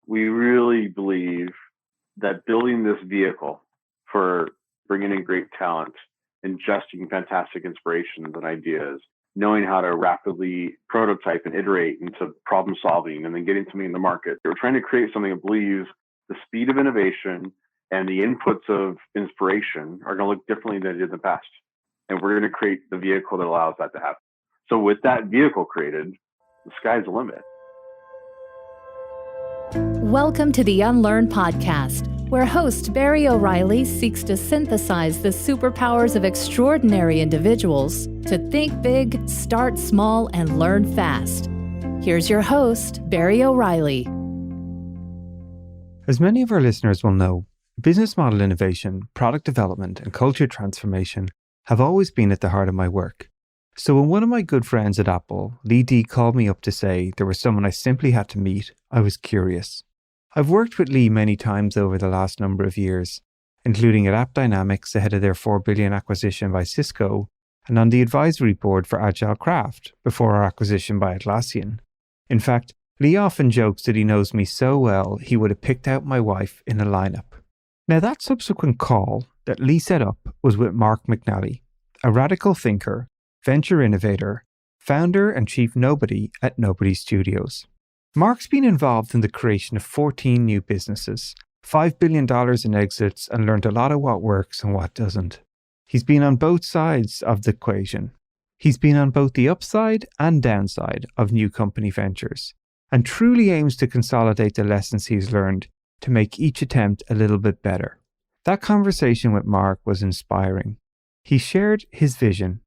we really believe that building this vehicle for bringing in great talent, ingesting fantastic inspirations and ideas, knowing how to rapidly prototype and iterate into problem solving and then getting something in the market. We're trying to create something that believes the speed of innovation and the inputs of inspiration are going to look differently than it did in the past. And we're going to create the vehicle that allows that to happen. So with that vehicle created, the sky's the limit. Welcome to the Unlearned podcast, where host Barry O'Reilly seeks to synthesize the superpowers of extraordinary individuals to think big, start small, and learn fast. Here's your host, Barry O'Reilly. As many of our listeners will know, business model innovation, product development, and culture transformation have always been at the heart of my work. So when one of my good friends at Apple, Lee D, called me up to say there was someone I simply had to meet, I was curious. I've worked with Lee many times over the last number of years, including at AppDynamics ahead of their $4 billion acquisition by Cisco, and on the advisory board for Agile Craft before our acquisition by Atlassian. In fact, Lee often jokes that he knows me so well he would have picked out my wife in a lineup. Now that subsequent call that Lee set up was with Mark McNally, a radical thinker, venture innovator, founder and chief nobody at Nobody Studios. Mark's been involved in the creation of 14 new businesses, $5 billion in exits, and learned a lot of what works and what doesn't. He's been on both sides of the equation. He's been on both the upside and downside of new company ventures, and truly aims to consolidate the lessons he's learned to make each attempt a little bit better. That conversation with Mark was inspiring. He shared his vision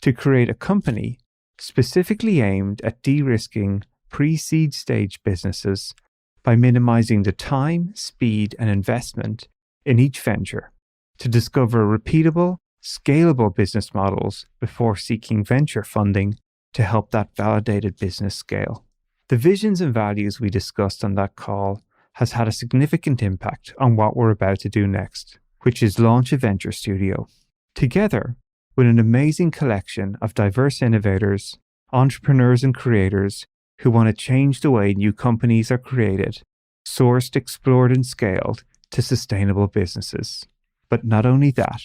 to create a company specifically aimed at de-risking pre-seed stage businesses by minimizing the time, speed, and investment in each venture to discover repeatable, scalable business models before seeking venture funding to help that validated business scale. The visions and values we discussed on that call has had a significant impact on what we're about to do next, which is launch a venture studio. Together, with an amazing collection of diverse innovators, entrepreneurs, and creators who want to change the way new companies are created, sourced, explored, and scaled to sustainable businesses. But not only that,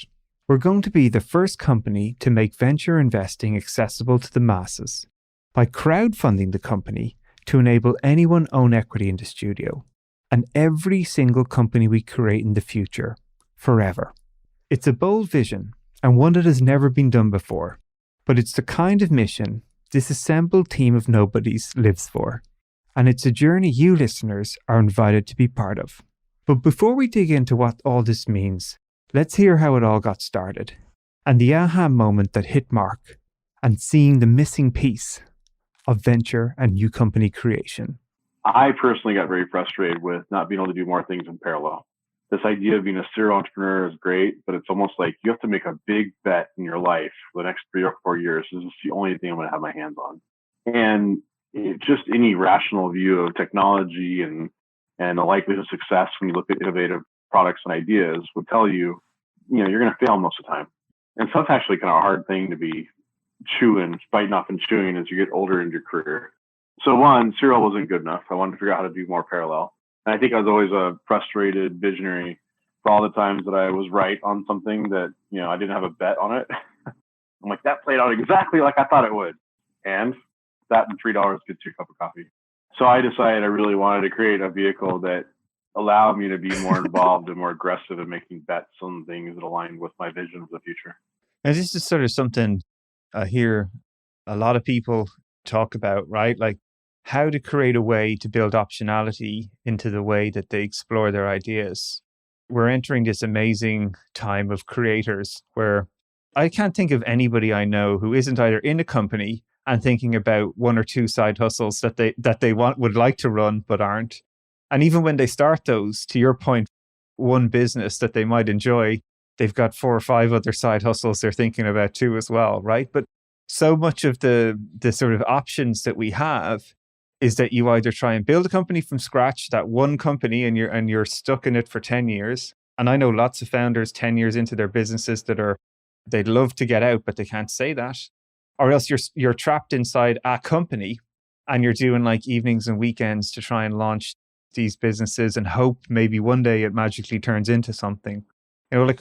we're going to be the first company to make venture investing accessible to the masses by crowdfunding the company to enable anyone own equity in the studio and every single company we create in the future, forever. It's a bold vision and one that has never been done before, but it's the kind of mission this assembled team of nobodies lives for, and it's a journey you listeners are invited to be part of. But before we dig into what all this means, let's hear how it all got started, and the aha moment that hit Mark, and seeing the missing piece of venture and new company creation. I personally got very frustrated with not being able to do more things in parallel. This idea of being a serial entrepreneur is great, but it's almost like you have to make a big bet in your life for the next 3 or 4 years. This is the only thing I'm going to have my hands on. And just any rational view of technology and the likelihood of success when you look at innovative products and ideas would tell you, you're going to fail most of the time. And so that's actually kind of a hard thing to be biting off and chewing as you get older in your career. So one, serial wasn't good enough. I wanted to figure out how to do more parallel. And I think I was always a frustrated visionary for all the times that I was right on something that, I didn't have a bet on it. I'm like, that played out exactly like I thought it would. And that and $3 gets you a cup of coffee. So I decided I really wanted to create a vehicle that allowed me to be more involved and more aggressive in making bets on things that aligned with my vision of the future. And this is sort of something I hear a lot of people talk about, right? Like how to create a way to build optionality into the way that they explore their ideas. We're entering this amazing time of creators where I can't think of anybody I know who isn't either in a company and thinking about 1 or 2 side hustles that they would like to run but aren't. And even when they start those, to your point, one business that they might enjoy, they've got 4 or 5 other side hustles they're thinking about too as well, right? But so much of the sort of options that we have is that you either try and build a company from scratch, that one company, and you're stuck in it for 10 years. And I know lots of founders 10 years into their businesses they'd love to get out, but they can't say that. Or else you're trapped inside a company and you're doing like evenings and weekends to try and launch these businesses and hope maybe one day it magically turns into something. Like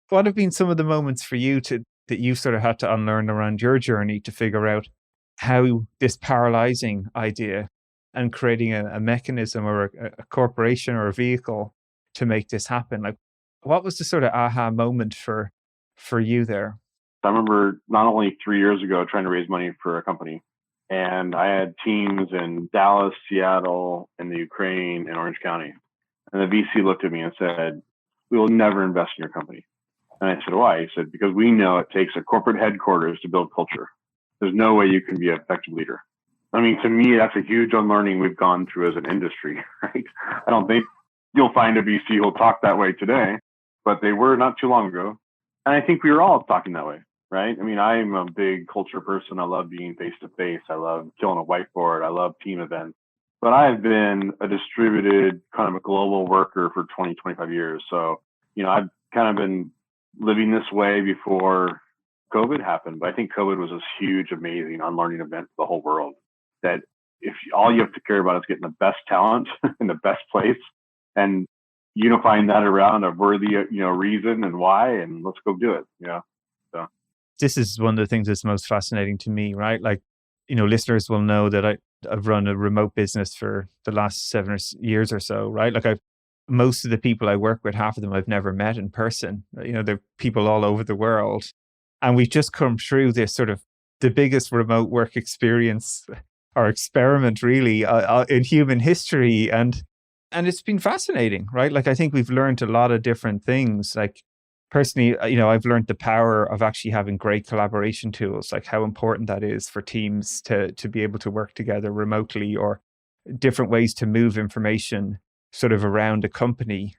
what have been some of the moments for you that you sort of had to unlearn around your journey to figure out how this paralyzing idea and creating a mechanism or a corporation or a vehicle to make this happen? Like, what was the sort of aha moment for you there? I remember not only 3 years ago trying to raise money for a company, and I had teams in Dallas, Seattle, and the Ukraine, and Orange County. And the VC looked at me and said, "We will never invest in your company." And I said, "Why?" He said, "Because we know it takes a corporate headquarters to build culture. There's no way you can be an effective leader." I mean, to me, that's a huge unlearning we've gone through as an industry, right? I don't think you'll find a VC who'll talk that way today, but they were not too long ago. And I think we were all talking that way, right? I mean, I'm a big culture person. I love being face to face. I love killing a whiteboard. I love team events. But I've been a distributed kind of a global worker for 20, 25 years. So, I've kind of been living this way before COVID happened. But I think COVID was this huge, amazing unlearning event for the whole world. That if all you have to care about is getting the best talent in the best place and unifying that around a worthy, reason and why, and let's go do it. So this is one of the things that's most fascinating to me, right? Like, listeners will know that I've run a remote business for the last 7 years or so, right? Like most of the people I work with, half of them I've never met in person. They're people all over the world. And we've just come through this sort of the biggest remote work experience or experiment really in human history. And it's been fascinating, right? Like, I think we've learned a lot of different things. Like personally, I've learned the power of actually having great collaboration tools, like how important that is for teams to be able to work together remotely, or different ways to move information sort of around a company.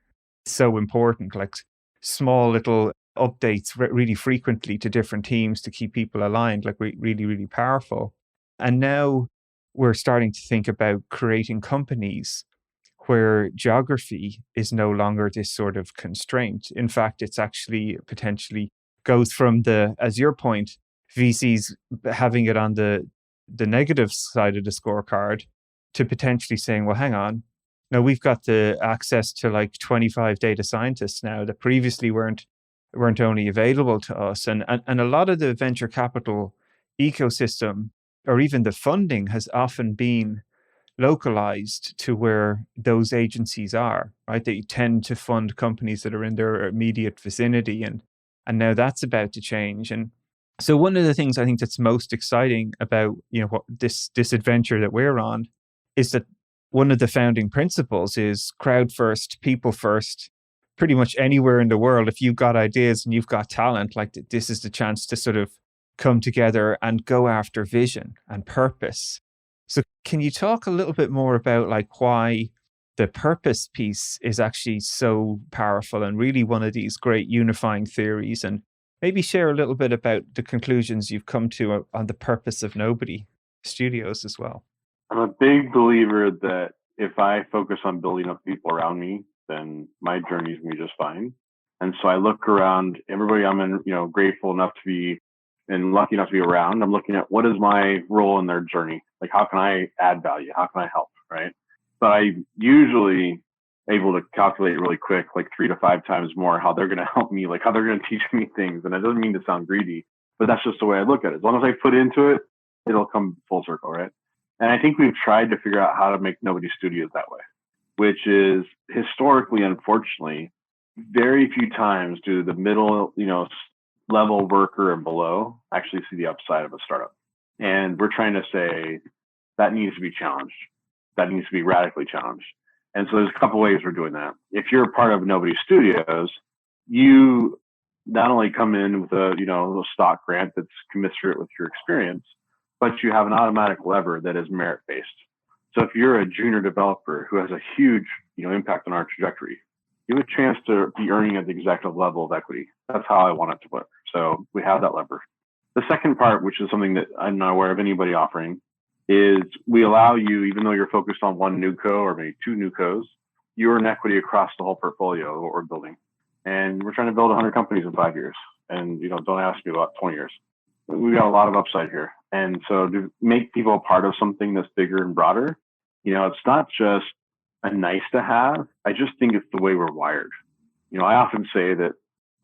So important, like small little updates really frequently to different teams to keep people aligned, like really, really powerful. And now we're starting to think about creating companies where geography is no longer this sort of constraint. In fact, it's actually potentially goes from as your point, VCs having it on the negative side of the scorecard, to potentially saying, well, hang on, now we've got the access to like 25 data scientists now that previously weren't only available to us. And a lot of the venture capital ecosystem, or even the funding, has often been localized to where those agencies are, right? They tend to fund companies that are in their immediate vicinity. And now that's about to change. And so one of the things I think that's most exciting about, what this adventure that we're on is that one of the founding principles is crowd first, people first. Pretty much anywhere in the world, if you've got ideas and you've got talent, like this is the chance to sort of come together and go after vision and purpose. So can you talk a little bit more about like why the purpose piece is actually so powerful and really one of these great unifying theories, and maybe share a little bit about the conclusions you've come to on the purpose of Nobody Studios as well? I'm a big believer that if I focus on building up people around me, then my journey is going to be just fine. And so I look around everybody I'm grateful enough to be and lucky enough to be around. I'm looking at what is my role in their journey? Like, how can I add value? How can I help? Right. But I'm usually able to calculate really quick, like 3 to 5 times more, how they're going to help me, like how they're going to teach me things. And it doesn't mean to sound greedy, but that's just the way I look at it. As long as I put into it, it'll come full circle. Right. And I think we've tried to figure out how to make Nobody Studios that way, which is historically, unfortunately, very few times do the middle, level worker and below actually see the upside of a startup. And we're trying to say that needs to be challenged. That needs to be radically challenged. And so there's a couple ways we're doing that. If you're a part of Nobody Studios, you not only come in with a, little stock grant that's commensurate with your experience, but you have an automatic lever that is merit-based. So if you're a junior developer who has a huge, impact on our trajectory, you have a chance to be earning at the executive level of equity. That's how I want it to work. So we have that lever. The second part, which is something that I'm not aware of anybody offering, is we allow you, even though you're focused on one new co or maybe 2 new cos, you earn equity across the whole portfolio of what we're building. And we're trying to build 100 companies in 5 years. And, don't ask me about 20 years. We've got a lot of upside here. And so to make people a part of something that's bigger and broader, it's not just a nice to have. I just think it's the way we're wired. I often say that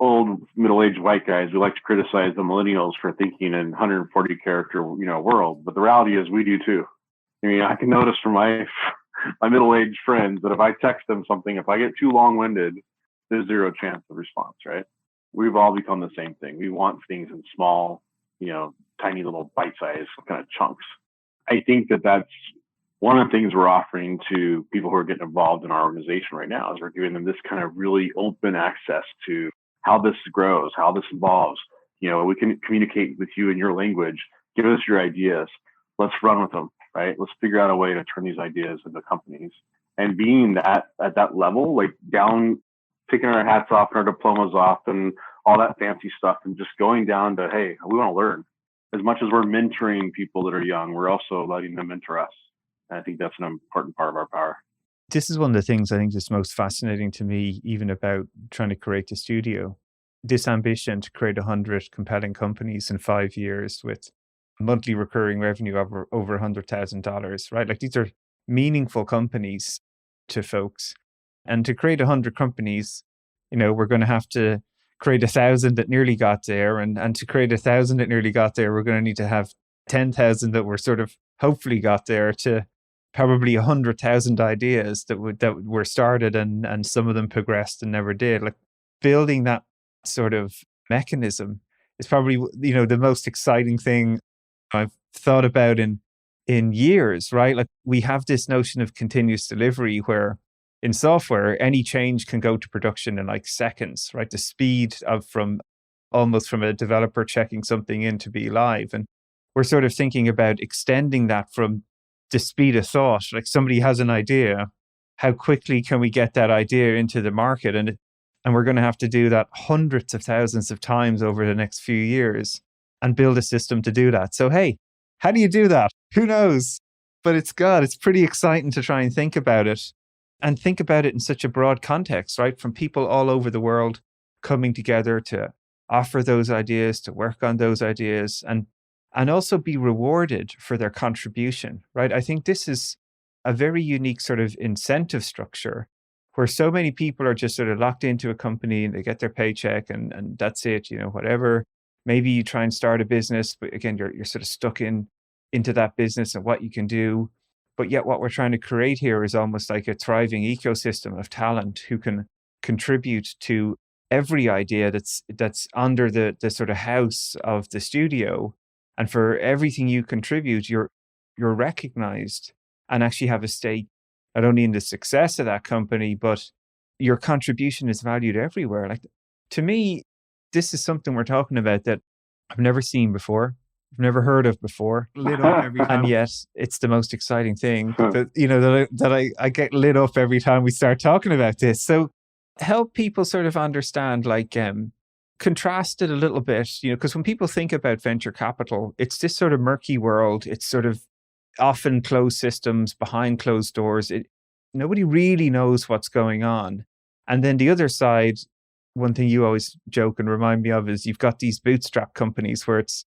old middle-aged white guys, we like to criticize the millennials for thinking in 140 character, world. But the reality is we do too. I can notice from my middle-aged friends that if I text them something, if I get too long-winded, there's zero chance of response, right? We've all become the same thing. We want things in small, tiny little bite-sized kind of chunks. I think that that's one of the things we're offering to people who are getting involved in our organization right now is we're giving them this kind of really open access to how this grows, how this evolves. We can communicate with you in your language. Give us your ideas. Let's run with them, right? Let's figure out a way to turn these ideas into companies. And being that at that level, like down, taking our hats off and our diplomas off and all that fancy stuff and just going down to, hey, we want to learn. As much as we're mentoring people that are young, we're also letting them mentor us. And I think that's an important part of our power. This is one of the things I think is most fascinating to me, even about trying to create the studio. This ambition to create 100 compelling companies in 5 years with monthly recurring revenue over $100,000, right? Like these are meaningful companies to folks. And to create 100 companies, we're going to have to create 1,000 that nearly got there. And to create 1,000 that nearly got there, we're going to need to have 10,000 that were sort of hopefully got there, to probably 100,000 ideas that were started and some of them progressed and never did. Like building that sort of mechanism is probably, the most exciting thing I've thought about in years, right? Like we have this notion of continuous delivery where in software, any change can go to production in like seconds, right? The speed of from a developer checking something in to be live. And we're sort of thinking about extending that from the speed of thought. Like somebody has an idea, how quickly can we get that idea into the market? And we're going to have to do that hundreds of thousands of times over the next few years and build a system to do that. So, hey, how do you do that? Who knows? But it's pretty exciting to try and think about it. And think about it in such a broad context, right? From people all over the world coming together to offer those ideas, to work on those ideas, and also be rewarded for their contribution, right? I think this is a very unique sort of incentive structure where so many people are just sort of locked into a company and they get their paycheck and that's it, whatever. Maybe you try and start a business, but again, you're sort of stuck into that business and what you can do. But yet what we're trying to create here is almost like a thriving ecosystem of talent who can contribute to every idea that's under the sort of house of the studio. And for everything you contribute, you're recognized and actually have a stake not only in the success of that company, but your contribution is valued everywhere. Like to me, this is something we're talking about that I've never seen before. I've never heard of before. Lit up every time. And yet it's the most exciting thing that I get lit up every time we start talking about this. So help people sort of understand, like, contrast it a little bit, because when people think about venture capital, it's this sort of murky world. It's sort of often closed systems behind closed doors. Nobody really knows what's going on. And then the other side, one thing you always joke and remind me of is you've got these bootstrap companies where it's,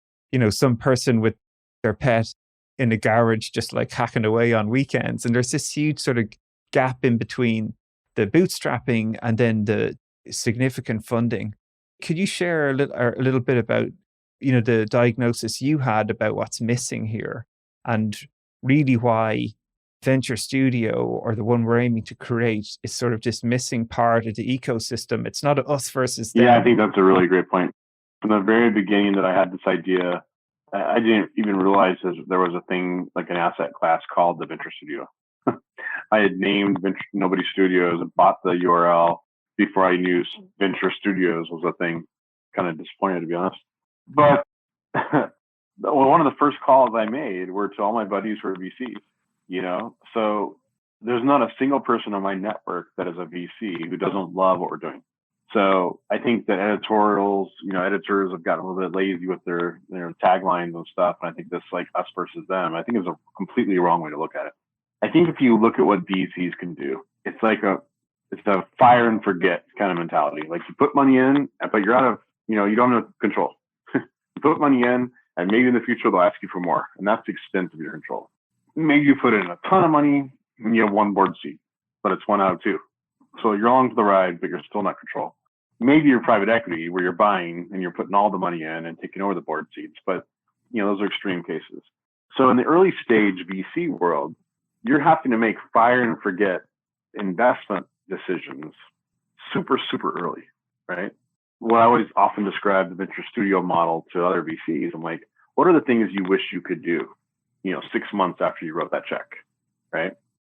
some person with their pet in a garage just like hacking away on weekends. And there's this huge sort of gap in between the bootstrapping and then the significant funding. Could you share a little bit about, the diagnosis you had about what's missing here and really why Venture Studio, or the one we're aiming to create, is sort of this missing part of the ecosystem? It's not us versus them. Yeah, I think that's a really great point. From the very beginning that I had this idea, I didn't even realize there was a thing like an asset class called the Venture Studio. I had named Nobody Studios and bought the URL before I knew Venture Studios was a thing. Kind of disappointed, to be honest. But one of the first calls I made were to all my buddies who are VCs, So there's not a single person on my network that is a VC who doesn't love what we're doing. So I think that editors have gotten a little bit lazy with their taglines and stuff. And I think this like us versus them, I think is a completely wrong way to look at it. I think if you look at what VCs can do, it's a fire and forget kind of mentality. Like you put money in, but you're out of, you don't have control. You put money in and maybe in the future they'll ask you for more. And that's the extent of your control. Maybe you put in a ton of money and you have one board seat. but it's 1 out of 2. So you're along for the ride, but you're still not control. Maybe you're private equity where you're buying and you're putting all the money in and taking over the board seats, but those are extreme cases. So in the early stage VC world, you're having to make fire and forget investment decisions super, super early, right? What I always often describe the venture studio model to other VCs, I'm like, what are the things you wish you could do, 6 months after you wrote that check, right?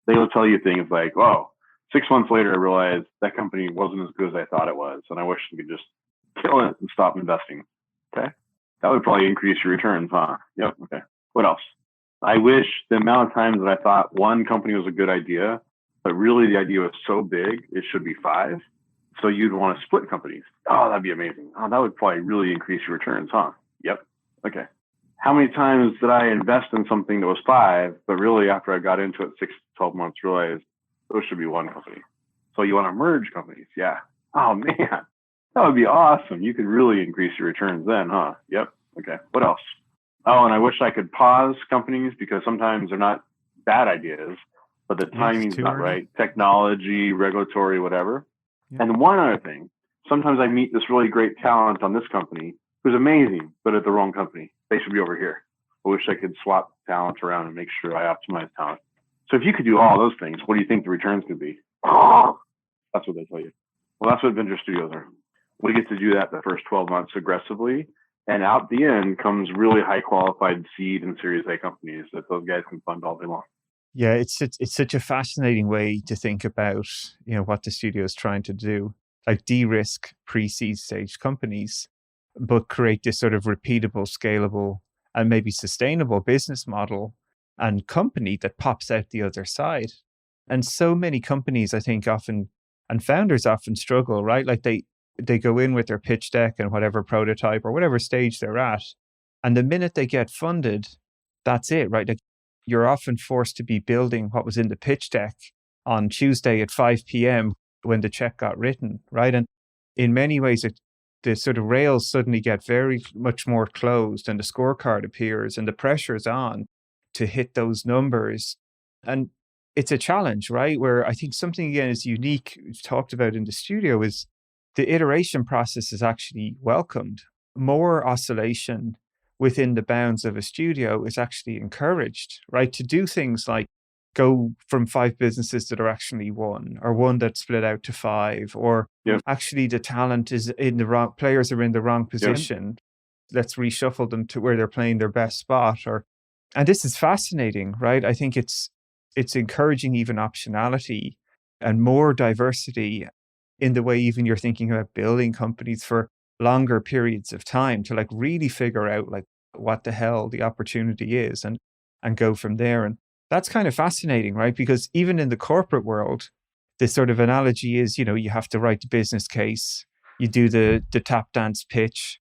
They will tell you things like, oh, 6 months later, I realized that company wasn't as good as I thought it was, and I wish we could just kill it and stop investing. Okay. That would probably increase your returns, huh? Yep. Okay. What else? I wish the amount of times that I thought one company was a good idea, but really the idea was so big, it should be 5. So you'd want to split companies. Oh, that'd be amazing. Oh, that would probably really increase your returns, huh? Yep. Okay. How many times did I invest in something that was 5, but really after I got into it 6 to 12 months, realized those should be 1 company. So you want to merge companies. Yeah. Oh, man. That would be awesome. You could really increase your returns then, huh? Yep. Okay. What else? Oh, and I wish I could pause companies because sometimes they're not bad ideas, but the timing's not right. Technology, regulatory, whatever. Yeah. And one other thing, sometimes I meet this really great talent on this company who's amazing, but at the wrong company. They should be over here. I wish I could swap talent around and make sure I optimize talent. So if you could do all those things, what do you think the returns could be? That's what they tell you. Well, that's what venture studios are. We get to do that the first 12 months aggressively. And out the end comes really high qualified seed and Series A companies that those guys can fund all day long. Yeah, it's such a fascinating way to think about, what the studio is trying to do, like de-risk pre-seed stage companies, but create this sort of repeatable, scalable, and maybe sustainable business model and company that pops out the other side. And so many companies, I think, often, and founders often struggle, right? Like they go in with their pitch deck and whatever prototype or whatever stage they're at. And the minute they get funded, that's it, right? Like you're often forced to be building what was in the pitch deck on Tuesday at 5 p.m. when the check got written, right? And in many ways, the sort of rails suddenly get very much more closed and the scorecard appears and the pressure's on to hit those numbers. And it's a challenge, right? Where I think something, again, is unique, talked about in the studio, is the iteration process is actually welcomed. More oscillation within the bounds of a studio is actually encouraged, right? To do things like go from 5 businesses that are actually 1, or 1 that's split out to 5, or actually the talent is in the wrong, players are in the wrong position. Let's reshuffle them to where they're playing their best spot. And this is fascinating, right? I think it's encouraging even optionality and more diversity in the way even you're thinking about building companies for longer periods of time to like really figure out like what the hell the opportunity is and go from there. And that's kind of fascinating, right? Because even in the corporate world, this sort of analogy is, you have to write the business case, you do the tap dance pitch.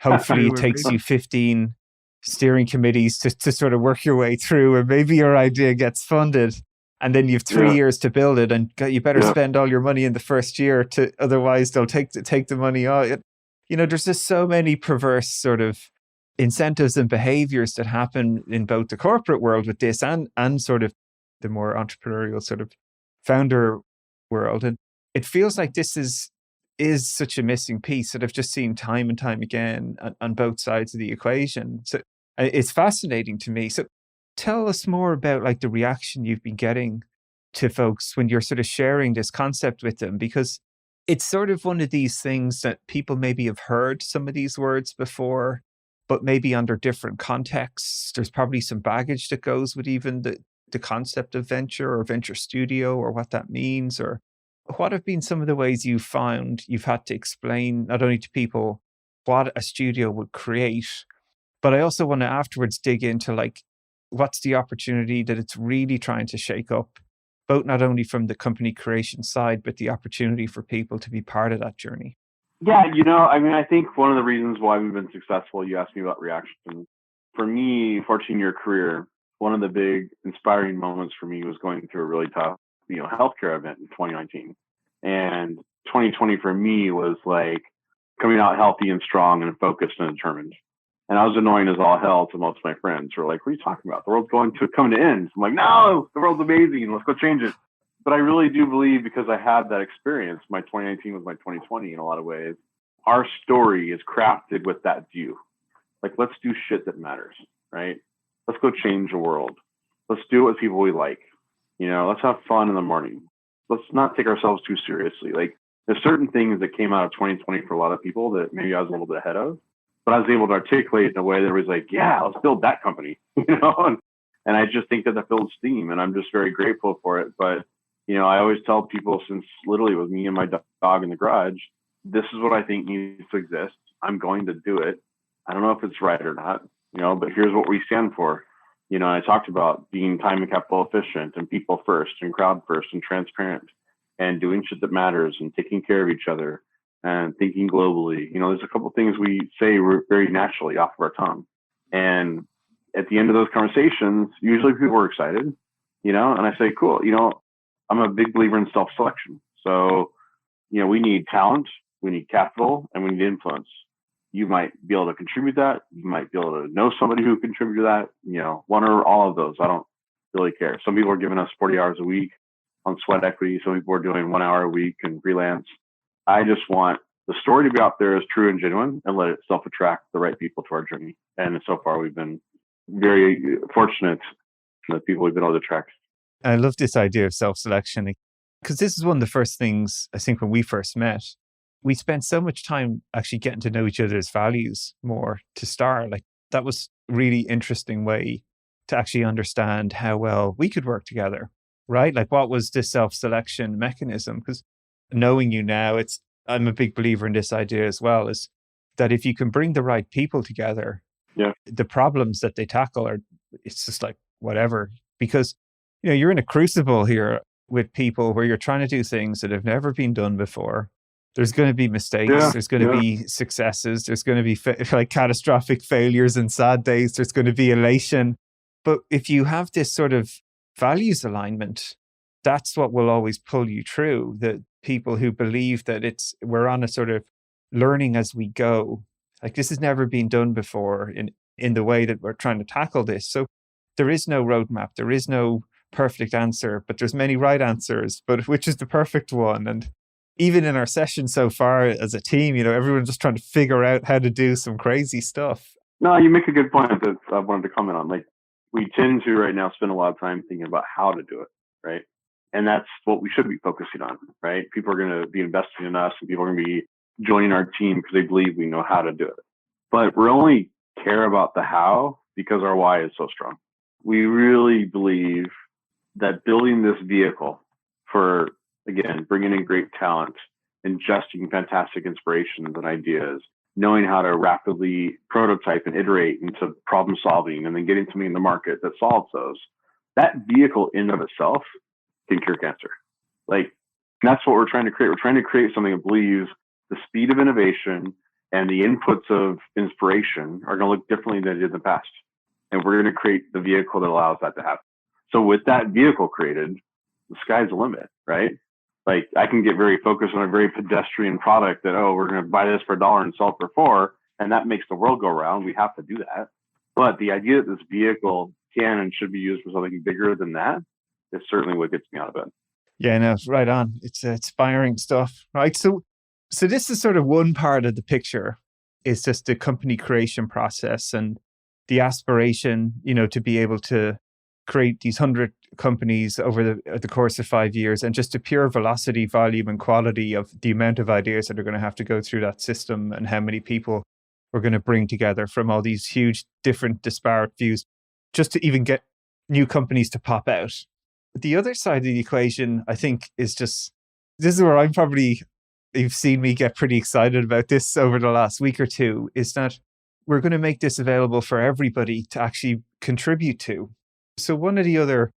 Hopefully it takes you 15 steering committees to sort of work your way through, and maybe your idea gets funded. And then you have 3 years to build it, and you better spend all your money in the first year otherwise they'll take the money out. There's just so many perverse sort of incentives and behaviors that happen in both the corporate world with this and sort of the more entrepreneurial sort of founder world. And it feels like this is such a missing piece that I've just seen time and time again on both sides of the equation. So it's fascinating to me. So tell us more about like the reaction you've been getting to folks when you're sort of sharing this concept with them, because it's sort of one of these things that people maybe have heard some of these words before, but maybe under different contexts. There's probably some baggage that goes with even the concept of venture or venture studio or what that means. Or what have been some of the ways you've found you've had to explain not only to people what a studio would create, but I also want to afterwards dig into like, what's the opportunity that it's really trying to shake up, both not only from the company creation side, but the opportunity for people to be part of that journey? Yeah, I think one of the reasons why we've been successful, you asked me about reaction. For me, 14-year career, one of the big inspiring moments for me was going through a really tough, healthcare event in 2019. And 2020 for me was like coming out healthy and strong and focused and determined. And I was annoying as all hell to most of my friends who were like, what are you talking about? The world's coming to end. I'm like, no, the world's amazing. Let's go change it. But I really do believe, because I had that experience, my 2019 was my 2020 in a lot of ways. Our story is crafted with that view. Like, let's do shit that matters, right? Let's go change the world. Let's do it with people we like. Let's have fun in the morning. Let's not take ourselves too seriously. Like, there's certain things that came out of 2020 for a lot of people that maybe I was a little bit ahead of, but I was able to articulate in a way that was like, yeah, let's build that company, and I just think that builds steam, and I'm just very grateful for it. But, I always tell people, since literally it was me and my dog in the garage, this is what I think needs to exist. I'm going to do it. I don't know if it's right or not, but here's what we stand for. I talked about being time and capital efficient and people first and crowd first and transparent and doing shit that matters and taking care of each other and thinking globally. There's a couple of things we say very naturally off of our tongue. And at the end of those conversations, usually people are excited, and I say, cool, I'm a big believer in self-selection. So, we need talent, we need capital, and we need influence. You might be able to contribute that. You might be able to know somebody who contributed that, one or all of those. I don't really care. Some people are giving us 40 hours a week on sweat equity. Some people are doing 1 hour a week and freelance. I just want the story to be out there as true and genuine and let it self-attract the right people to our journey. And so far, we've been very fortunate that people we've been able to attract. I love this idea of self-selection, because this is one of the first things, I think, when we first met. We spent so much time actually getting to know each other's values more to start. Like, that was a really interesting way to actually understand how well we could work together, right? Like, what was this self-selection mechanism? Because knowing you now, I'm a big believer in this idea as well, is that if you can bring the right people together, the problems that they tackle it's just like whatever. Because, you're in a crucible here with people where you're trying to do things that have never been done before. There's going to be mistakes. There's going to be successes. There's going to be catastrophic failures and sad days. There's going to be elation. But if you have this sort of values alignment, that's what will always pull you through. The people who believe that we're on a sort of learning as we go. Like, this has never been done before in the way that we're trying to tackle this. So there is no roadmap. There is no perfect answer, but there's many right answers. But which is the perfect one? And even in our session so far as a team, everyone's just trying to figure out how to do some crazy stuff. No, you make a good point that I wanted to comment on. Like, we tend to right now spend a lot of time thinking about how to do it, right? And that's what we should be focusing on, right? People are going to be investing in us, and people are going to be joining our team because they believe we know how to do it. But we only care about the how because our why is so strong. We really believe that building this vehicle for, again, bringing in great talent, ingesting fantastic inspirations and ideas, knowing how to rapidly prototype and iterate into problem solving, and then getting something in the market that solves those, that vehicle in of itself can cure cancer. Like, that's what we're trying to create. We're trying to create something that believes the speed of innovation and the inputs of inspiration are going to look differently than they did in the past. And we're going to create the vehicle that allows that to happen. So with that vehicle created, the sky's the limit, right? Like, I can get very focused on a very pedestrian product that, we're going to buy this for $1 and sell it for $4, and that makes the world go round. We have to do that. But the idea that this vehicle can and should be used for something bigger than that is certainly what gets me out of bed. Yeah, no, right on. It's inspiring stuff, right? So this is sort of one part of the picture, is just the company creation process and the aspiration, to be able to create these 100 companies over the course of 5 years, and just the pure velocity, volume, and quality of the amount of ideas that are going to have to go through that system, and how many people we're going to bring together from all these huge, different, disparate views, just to even get new companies to pop out. But the other side of the equation, I think, is just, this is where you've seen me get pretty excited about this over the last week or two, is that we're going to make this available for everybody to actually contribute to. So one of the other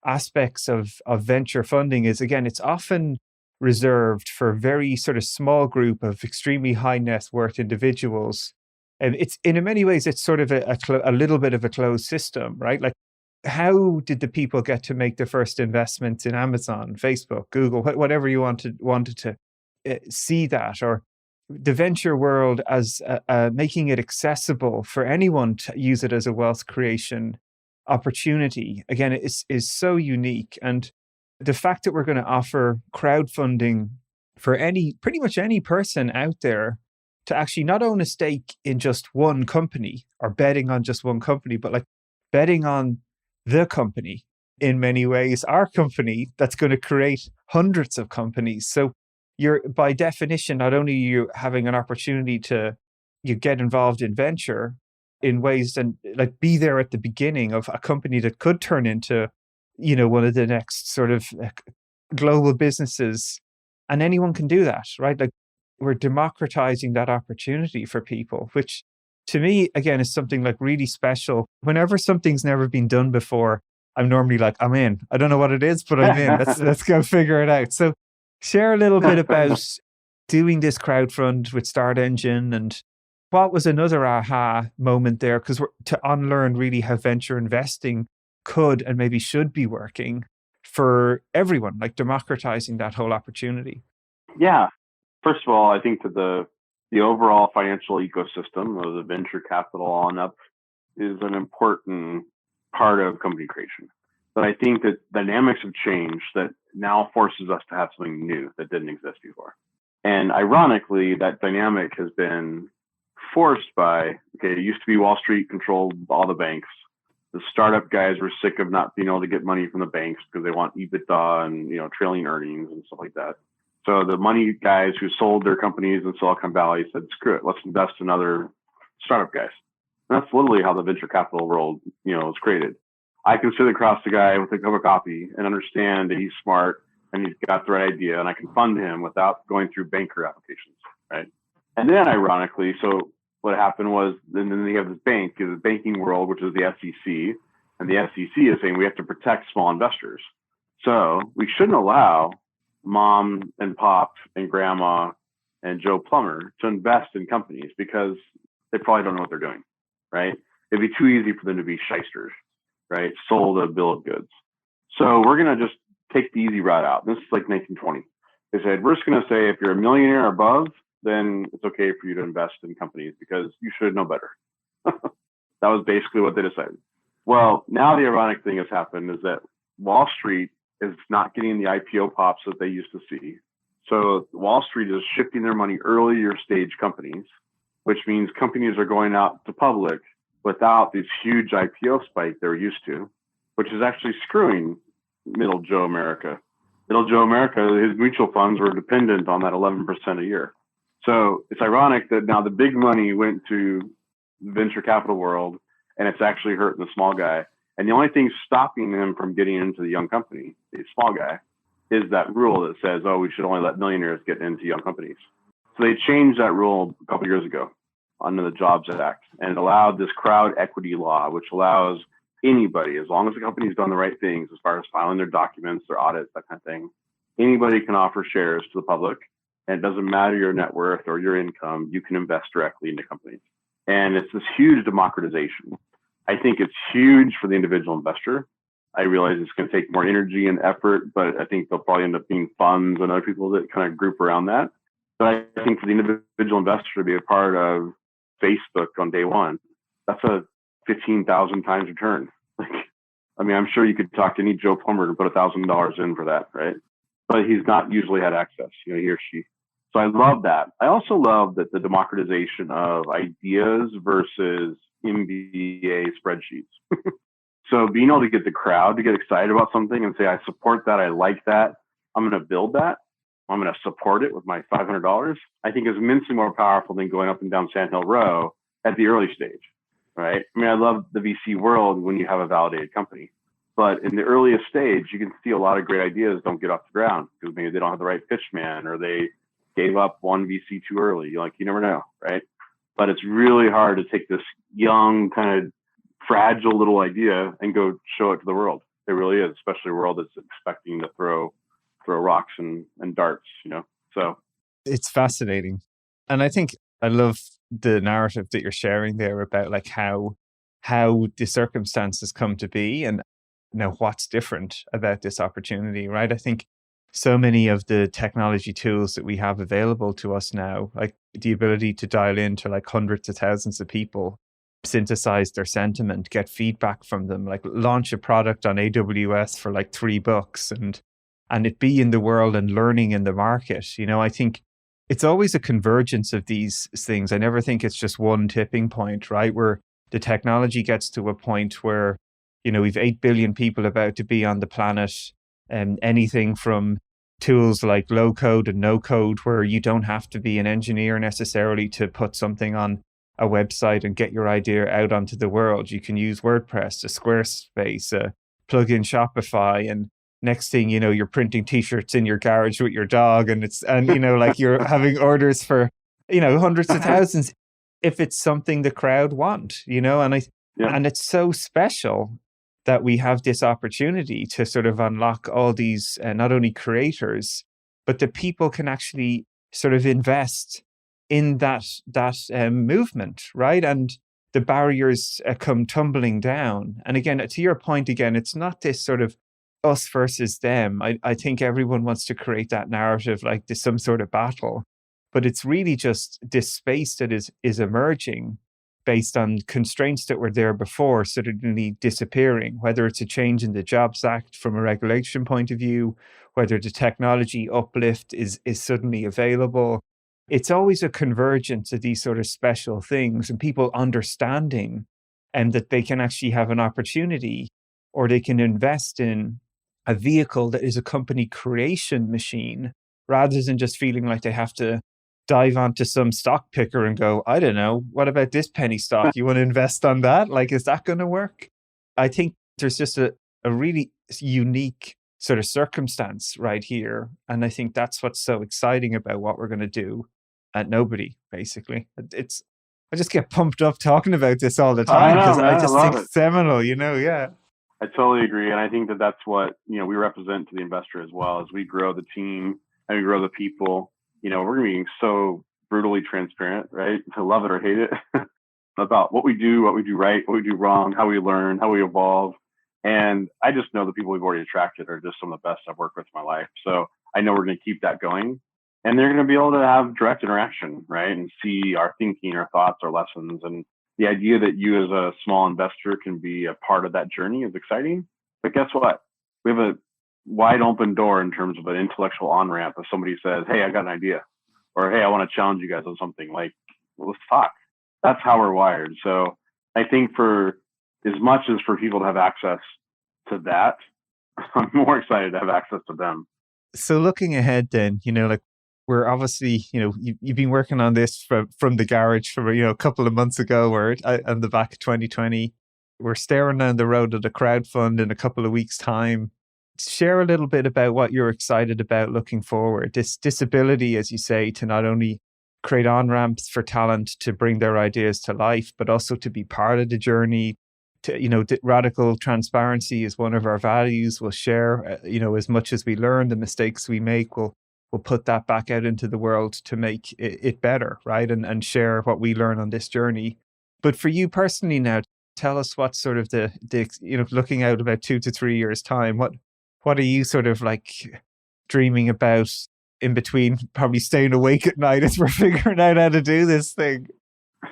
aspects of venture funding is, again, it's often reserved for a very sort of small group of extremely high net worth individuals. And it's, in many ways, it's sort of a little bit of a closed system, right? Like, how did the people get to make their first investments in Amazon, Facebook, Google, whatever you wanted to see that? Or the venture world as making it accessible for anyone to use it as a wealth creation opportunity, again, is so unique. And the fact that we're going to offer crowdfunding for pretty much any person out there to actually not own a stake in just one company or betting on just one company, but like betting on the company in many ways, our company that's going to create hundreds of companies. So you're, by definition, not only you having an opportunity to you get involved in venture in ways and like be there at the beginning of a company that could turn into, one of the next sort of global businesses. And anyone can do that, right? Like we're democratizing that opportunity for people, which to me, again, is something like really special. Whenever something's never been done before, I'm normally like, I'm in. I don't know what it is, but I'm in. Let's go figure it out. So share a little bit about doing this crowdfund with Start Engine, and what was another aha moment there? Because we're to unlearn really how venture investing could and maybe should be working for everyone, like democratizing that whole opportunity. Yeah. First of all, I think that the overall financial ecosystem of the venture capital on up is an important part of company creation. But I think that dynamics have changed that now forces us to have something new that didn't exist before. And ironically, that dynamic has been forced by, it used to be Wall Street controlled all the banks. The startup guys were sick of not being able to get money from the banks because they want EBITDA and, trailing earnings and stuff like that. So the money guys who sold their companies in Silicon Valley said, screw it, let's invest in other startup guys. And that's literally how the venture capital world, was created. I can sit across the guy with a cup of coffee and understand that he's smart and he's got the right idea, and I can fund him without going through banker applications, right? And then ironically, so what happened was, then they have this the banking world, which is the SEC, and the SEC is saying we have to protect small investors. So we shouldn't allow mom and pop and grandma and Joe Plumber to invest in companies because they probably don't know what they're doing, right? It'd be too easy for them to be shysters, right? Sold a bill of goods. So we're going to just take the easy route out. This is like 1920. They said, we're just going to say if you're a millionaire or above, then it's okay for you to invest in companies because you should know better. That was basically what they decided. Well, now the ironic thing has happened is that Wall Street is not getting the IPO pops that they used to see. So Wall Street is shifting their money earlier stage companies, which means companies are going out to public without this huge IPO spike they're used to, which is actually screwing middle Joe America. Middle Joe America, his mutual funds were dependent on that 11% a year. So it's ironic that now the big money went to the venture capital world and it's actually hurting the small guy. And the only thing stopping him from getting into the young company, the small guy, is that rule that says, we should only let millionaires get into young companies. So they changed that rule a couple of years ago under the Jobs Act, and it allowed this crowd equity law, which allows anybody, as long as the company's done the right things as far as filing their documents, their audits, that kind of thing, anybody can offer shares to the public, and it doesn't matter your net worth or your income, you can invest directly into companies. And it's this huge democratization. I think it's huge for the individual investor. I realize it's going to take more energy and effort, but I think there'll probably end up being funds and other people that kind of group around that. But I think for the individual investor to be a part of Facebook on day one, that's a 15,000 times return. I'm sure you could talk to any Joe Plumber and put $1,000 in for that, right? But he's not usually had access, he or she. So I love that. I also love that the democratization of ideas versus MBA spreadsheets. So being able to get the crowd to get excited about something and say, I support that, I like that, I'm going to build that, I'm going to support it with my $500, I think is immensely more powerful than going up and down Sand Hill Row at the early stage, right? I love the VC world when you have a validated company. But in the earliest stage, you can see a lot of great ideas don't get off the ground because maybe they don't have the right pitch man or they gave up one VC too early. You never know, right? But it's really hard to take this young, kind of fragile little idea and go show it to the world. It really is, especially a world that's expecting to throw rocks and darts, So it's fascinating. And I think I love the narrative that you're sharing there about how the circumstances come to be and now what's different about this opportunity, right? I think so many of the technology tools that we have available to us now, like the ability to dial into hundreds of thousands of people, synthesize their sentiment, get feedback from them, launch a product on AWS for $3 and and it be in the world and learning in the market. I think it's always a convergence of these things. I never think it's just one tipping point, right? Where the technology gets to a point where, we've 8 billion people about to be on the planet, and anything from tools like low code and no code, where you don't have to be an engineer necessarily to put something on a website and get your idea out onto the world. You can use WordPress, a Squarespace, a plug-in Shopify, and next thing you know, you're printing t-shirts in your garage with your dog, and like you're having orders for, hundreds of thousands if it's something the crowd want, and it's so special that we have this opportunity to sort of unlock all these, not only creators, but the people can actually sort of invest in that movement, right? And the barriers come tumbling down. And again, to your point, it's not this sort of us versus them. I think everyone wants to create that narrative like there's some sort of battle, but it's really just this space that is emerging based on constraints that were there before suddenly disappearing, whether it's a change in the Jobs Act from a regulation point of view, whether the technology uplift is suddenly available. It's always a convergence of these sort of special things, and people understanding and that they can actually have an opportunity, or they can invest in a vehicle that is a company creation machine, rather than just feeling like they have to dive onto some stock picker and go, I don't know, what about this penny stock? You want to invest on that? Like, is that going to work? I think there's just a really unique sort of circumstance right here. And I think that's what's so exciting about what we're going to do at Nobody, basically. I just get pumped up talking about this all the time because I just think it's seminal, yeah. I totally agree. And I think that that's what, we represent to the investor as well. As we grow the team and we grow the people, we're going to be so brutally transparent, right? To love it or hate it about what we do right, what we do wrong, how we learn, how we evolve. And I just know the people we've already attracted are just some of the best I've worked with in my life. So I know we're going to keep that going. And they're going to be able to have direct interaction, right? And see our thinking, our thoughts, our lessons. And the idea that you as a small investor can be a part of that journey is exciting. But guess what? We have a wide open door in terms of an intellectual on-ramp. If somebody says, hey, I got an idea, or hey, I want to challenge you guys on something, like, well, let's talk. That's how we're wired. So I think for as much as for people to have access to that, I'm more excited to have access to them. So looking ahead then, like, we're obviously, you've been working on this from the garage from, a couple of months ago, or on the back of 2020. We're staring down the road at a crowdfund in a couple of weeks' time. Share a little bit about what you're excited about looking forward. This ability, as you say, to not only create on-ramps for talent to bring their ideas to life, but also to be part of the journey. Radical transparency is one of our values. We'll share, as much as we learn, the mistakes we make, we'll put that back out into the world to make it better, right? And share what we learn on this journey. But for you personally now, tell us what sort of the looking out about 2 to 3 years' time, what are you sort of like dreaming about in between probably staying awake at night as we're figuring out how to do this thing?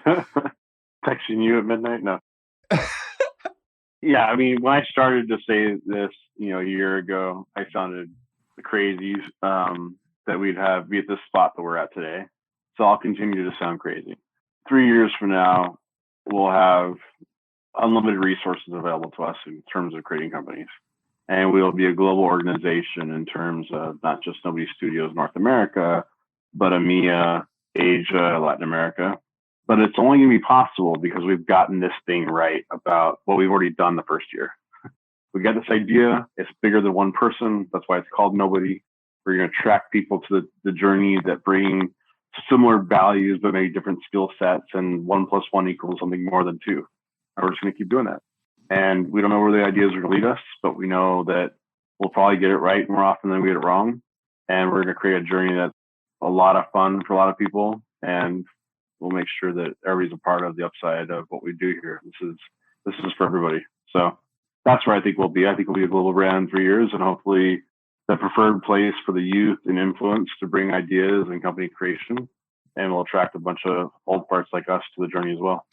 Texting you at midnight? No. Yeah, I mean, when I started to say this, a year ago, I sounded crazy that we'd be at this spot that we're at today. So I'll continue to sound crazy. 3 years from now, we'll have unlimited resources available to us in terms of creating companies. And we'll be a global organization in terms of not just Nobody Studios North America, but EMEA, Asia, Latin America. But it's only going to be possible because we've gotten this thing right about what we've already done the first year. We got this idea. It's bigger than one person. That's why it's called Nobody. We're going to attract people to the journey that bring similar values, but maybe different skill sets. And 1 + 1 = something more than 2. And we're just going to keep doing that. And we don't know where the ideas are going to lead us, but we know that we'll probably get it right more often than we get it wrong. And we're going to create a journey that's a lot of fun for a lot of people. And we'll make sure that everybody's a part of the upside of what we do here. This is for everybody. So that's where I think we'll be. I think we'll be a global brand in 3 years, and hopefully the preferred place for the youth and influence to bring ideas and company creation. And we'll attract a bunch of old parts like us to the journey as well.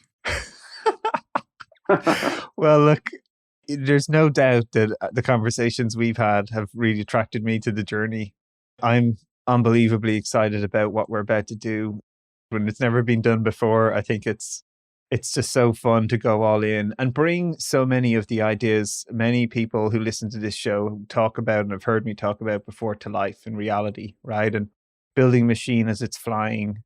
Well, look, There's no doubt that the conversations we've had have really attracted me to the journey. I'm unbelievably excited about what we're about to do. When it's never been done before, I think it's just so fun to go all in and bring so many of the ideas many people who listen to this show talk about and have heard me talk about before to life in reality, right? And building a machine as it's flying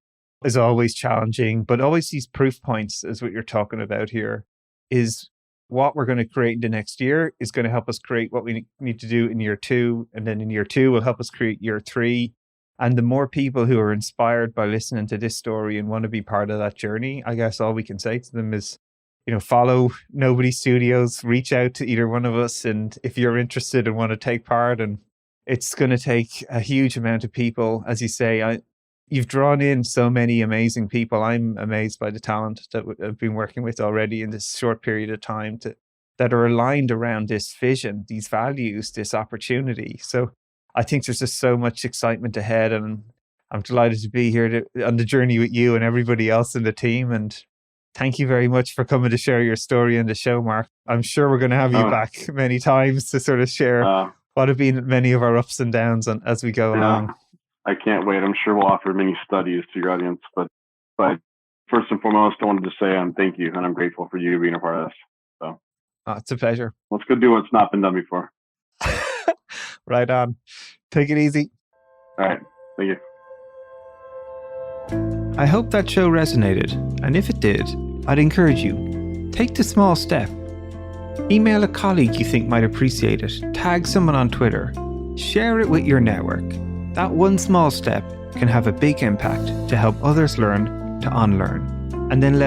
is always challenging, but always these proof points, is what you're talking about here, is what we're going to create in the next year is going to help us create what we need to do in year 2. And then in year 2 will help us create year 3. And the more people who are inspired by listening to this story and want to be part of that journey, I guess all we can say to them is, follow Nobody Studios, reach out to either one of us. And if you're interested and want to take part, and it's going to take a huge amount of people, as you say, you've drawn in so many amazing people. I'm amazed by the talent that I've been working with already in this short period of time that are aligned around this vision, these values, this opportunity. So I think there's just so much excitement ahead, and I'm delighted to be here on the journey with you and everybody else in the team. And thank you very much for coming to share your story in the show, Mark. I'm sure we're going to have you back many times to sort of share what have been many of our ups and downs as we go along. I can't wait. I'm sure we'll offer many studies to your audience, but first and foremost, I wanted to say thank you, and I'm grateful for you being a part of this. So it's a pleasure. Let's go do what's not been done before. Right on. Take it easy. All right. Thank you. I hope that show resonated, and if it did, I'd encourage you, take the small step. Email a colleague you think might appreciate it, tag someone on Twitter, share it with your network. That one small step can have a big impact to help others learn to unlearn, and then let